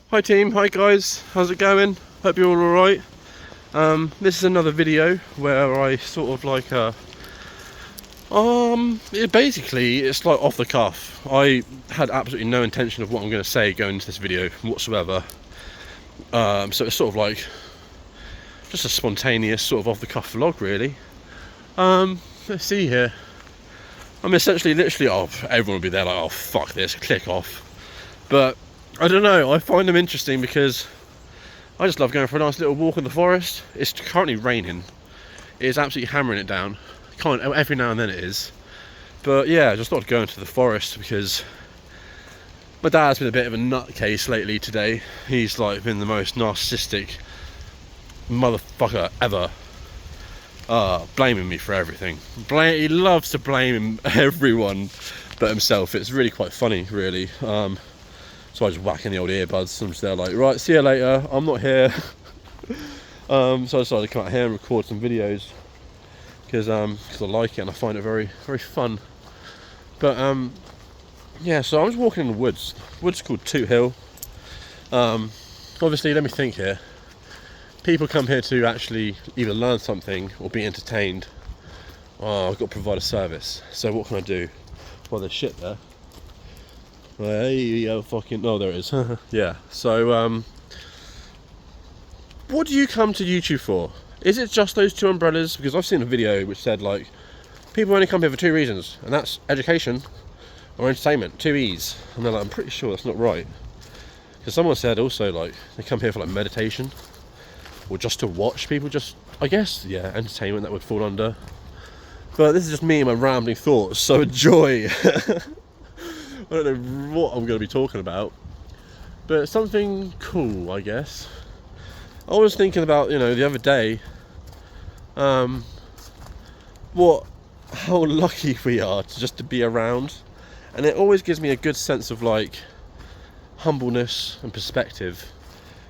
Hi team, hi guys, how's it going? Hope you're all alright. This is another video where I sort of like it's like off the cuff. I had absolutely no intention of what I'm going to say going into this video whatsoever. So it's sort of like just a spontaneous sort of off the cuff vlog really. Let's see here. I'm essentially literally, everyone will be there like, oh fuck this, click off. But I don't know, I find them interesting because I just love going for a nice little walk in the forest. It's currently raining. It is absolutely hammering it down. Every now and then it is. But yeah, I just thought I'd go into the forest because my dad's been a bit of a nutcase lately today. He's like been the most narcissistic motherfucker ever. Blaming me for everything. He loves to blame everyone but himself. It's really quite funny, really. So I just whack in the old earbuds and I'm just there like, right, see you later, I'm not here. So I decided to come out here and record some videos because I like it and I find it very, very fun. But yeah, so I was walking in the woods. The woods called Toot Hill. Obviously, let me think here. People come here to actually either learn something or be entertained. Oh, I've got to provide a service. So what can I do? Well, there's shit there. Hey, fucking, oh, there it is. Yeah, so what do you come to YouTube for? Is it just those two umbrellas? Because I've seen a video which said like people only come here for two reasons, and that's education or entertainment, two E's. And they're like, I'm pretty sure that's not right, because someone said also like they come here for like meditation or just to watch people, just, I guess, yeah, entertainment that would fall under. But this is just me and my rambling thoughts, so enjoy. I don't know what I'm going to be talking about, but something cool, I guess. I was thinking about, the other day, how lucky we are to be around, and it always gives me a good sense of like humbleness and perspective,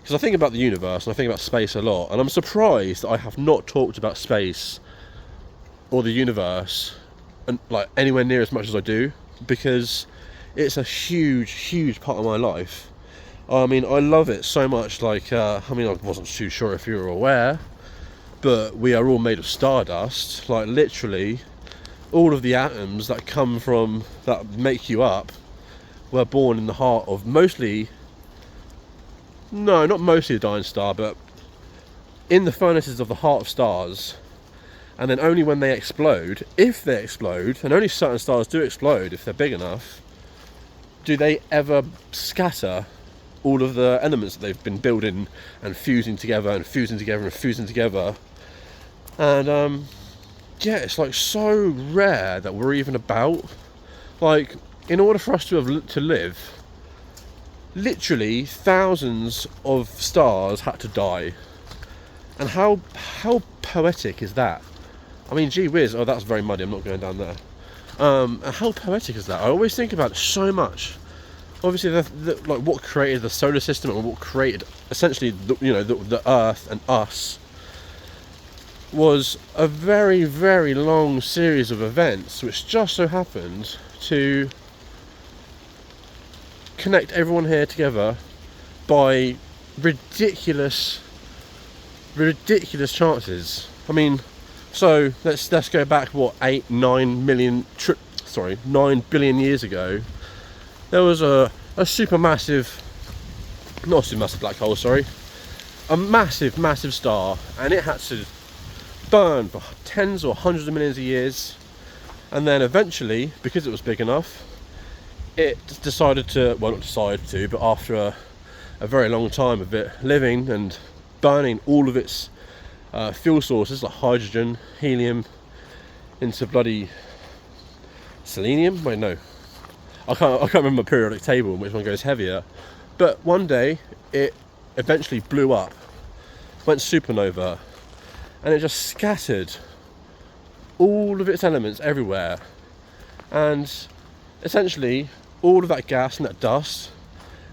because I think about the universe and I think about space a lot, and I'm surprised that I have not talked about space or the universe and like anywhere near as much as I do, because it's a huge part of my life. I mean, I love it so much. Like, I wasn't too sure if you were aware, but we are all made of stardust. Like, literally, all of the atoms that make you up were born in the heart of not mostly a dying star, but in the furnaces of the heart of stars. And then only when they explode, if they explode, and only certain stars do explode if they're big enough, do they ever scatter all of the elements that they've been building and fusing together and fusing together and fusing together. And yeah, it's like so rare that we're even about. Like, in order for us to live, literally thousands of stars had to die. And how poetic is that? I mean, gee whiz, oh, that's very muddy, I'm not going down there. How poetic is that? I always think about it so much. Obviously, like what created the solar system and what created essentially the Earth and us was a very, very long series of events which just so happened to connect everyone here together by ridiculous chances. I mean, so let's go back 9 billion years ago. There was a supermassive, not a supermassive black hole, sorry, a massive star, and it had to burn for tens or hundreds of millions of years, and then eventually, because it was big enough, it decided to, well, not decided to, but after a very long time of it living and burning all of its fuel sources like hydrogen, helium, into bloody selenium. Wait, no, I can't remember the periodic table in which one goes heavier. But one day it eventually blew up, went supernova, and it just scattered all of its elements everywhere. And essentially all of that gas and that dust,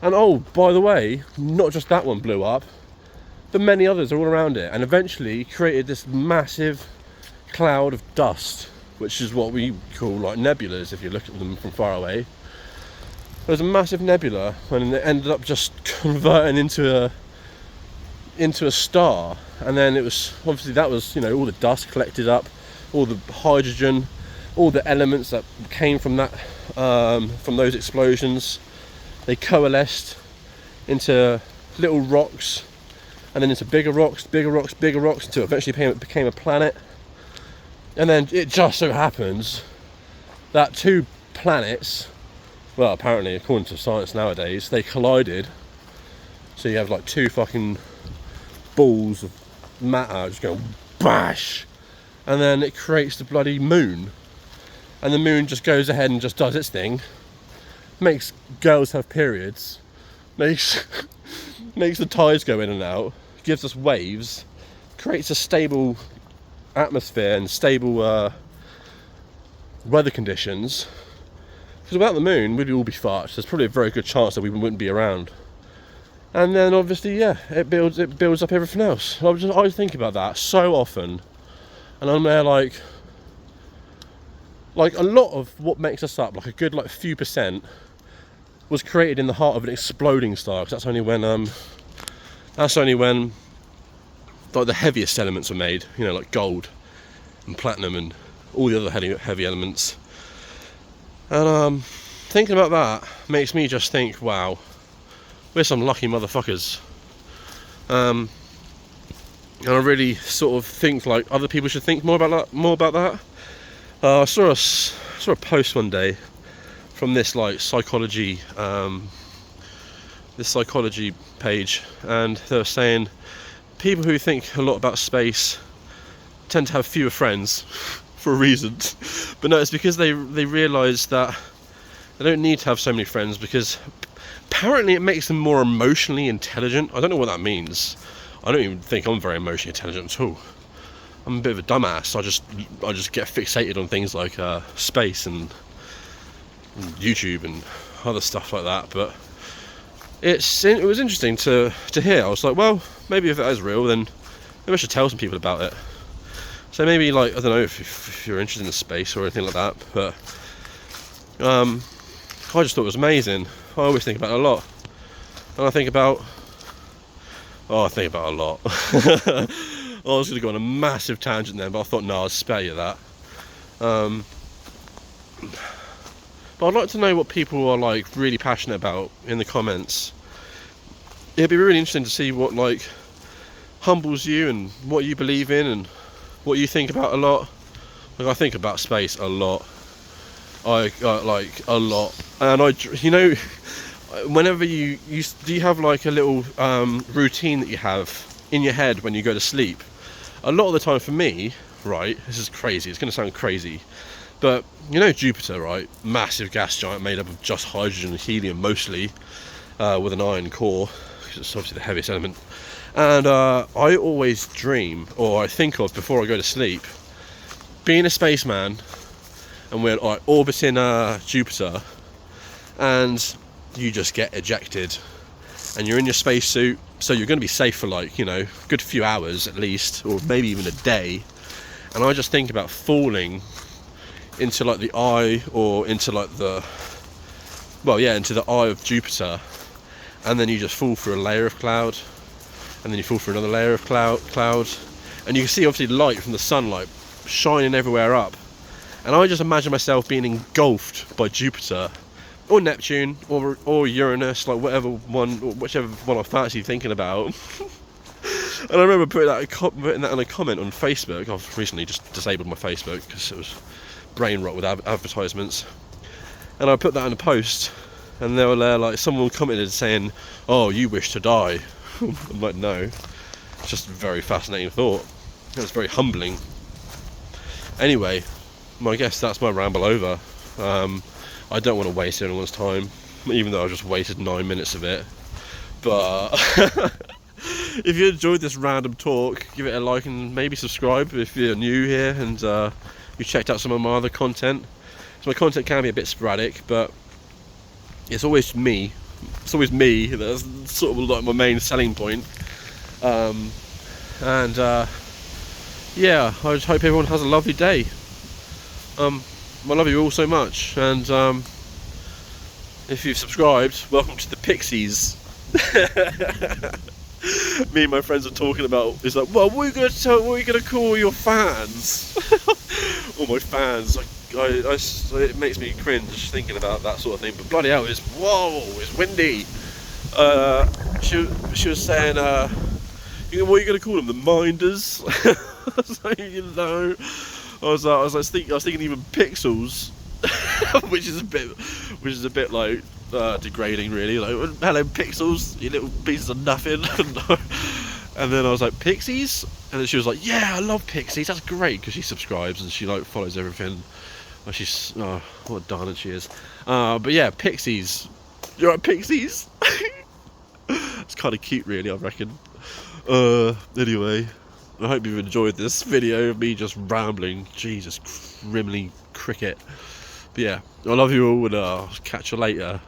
and oh, by the way, not just that one blew up, but many others are all around it, and eventually created this massive cloud of dust, which is what we call like nebulas if you look at them from far away. There was a massive nebula, and it ended up just converting into a star. And then it was obviously, that was, you know, all the dust collected up, all the hydrogen, all the elements that came from that, from those explosions. They coalesced into little rocks, and then into bigger rocks, until it eventually became a planet. And then it just so happens that two planets, well, apparently according to science nowadays, they collided. So you have like two fucking balls of matter just going bash, and then it creates the bloody moon. And the moon just goes ahead and just does its thing, makes girls have periods, makes the tides go in and out, gives us waves, creates a stable atmosphere and stable weather conditions. Because without the moon, we'd all be fucked. There's probably a very good chance that we wouldn't be around. And then obviously, yeah, it builds up everything else. I think about that so often, and I'm there like a lot of what makes us up, like a good like few percent, was created in the heart of an exploding star. Because that's only when like the heaviest elements were made. You know, like gold and platinum and all the other heavy elements. And thinking about that makes me just think, wow, we're some lucky motherfuckers. And I really sort of think like other people should think more about that. I saw a post one day from this like psychology page, and they were saying people who think a lot about space tend to have fewer friends for a reason. But no, it's because they realise that they don't need to have so many friends, because apparently it makes them more emotionally intelligent. I don't know what that means. I don't even think I'm very emotionally intelligent at all. I'm a bit of a dumbass. I just get fixated on things like space and YouTube and other stuff like that. But it was interesting to hear. I was like, well, maybe if it is real, then maybe I should tell some people about it. So maybe, like, I don't know if you're interested in space or anything like that, but I just thought it was amazing. I always think about it a lot, and I think about a lot. I was going to go on a massive tangent then, but I thought, no, I'll spare you that. But I'd like to know what people are like really passionate about in the comments. It'd be really interesting to see what like humbles you and what you believe in and what you think about a lot. Like, I think about space a lot. I like a lot, and whenever you do, you have like a little routine that you have in your head when you go to sleep. A lot of the time for me, right, this is crazy, it's going to sound crazy, but you know Jupiter, right, massive gas giant made up of just hydrogen and helium mostly, with an iron core, because it's obviously the heaviest element. And I always dream, or I think of before I go to sleep, being a spaceman, and we're like orbiting Jupiter, and you just get ejected, and you're in your spacesuit, so you're going to be safe for like, you know, a good few hours at least, or maybe even a day. And I just think about falling into like the eye, or into like into the eye of Jupiter, and then you just fall through a layer of cloud, and then you fall through another layer of cloud, and you can see obviously light from the sunlight shining everywhere up. And I just imagine myself being engulfed by Jupiter, or Neptune, or Uranus, like whichever one I fancy thinking about. And I remember putting that in a comment on Facebook. I've recently just disabled my Facebook because it was brain rot with advertisements. And I put that in a post, and they were there, like, someone commented saying, "Oh, you wish to die." I'm like, no. It's just a very fascinating thought. It's very humbling. Anyway, I guess that's my ramble over. I don't want to waste anyone's time, even though I've just wasted 9 minutes of it. But if you enjoyed this random talk, give it a like and maybe subscribe if you're new here and you checked out some of my other content. So my content can be a bit sporadic, but it's always me. It's always me. That's sort of like my main selling point. Yeah, I just hope everyone has a lovely day. I love you all so much, and If you've subscribed, welcome to the Pixies. Me and my friends are talking about, it's like, well, what are you gonna call your fans? All my fans, it makes me cringe just thinking about that sort of thing. But bloody hell, it's windy. She was saying, what are you gonna call them? The Minders? I was like, I was thinking even Pixels, which is a bit like degrading, really. Like, hello Pixels, you little pieces of nothing. And then I was like, Pixies? And then she was like, yeah, I love Pixies. That's great, because she subscribes and she like follows everything. Well, what a darling she is. But yeah, Pixies. You're right, Pixies. It's kind of cute, really, I reckon. Anyway, I hope you've enjoyed this video of me just rambling. Jesus, criminy cricket. But yeah, I love you all, and I'll catch you later.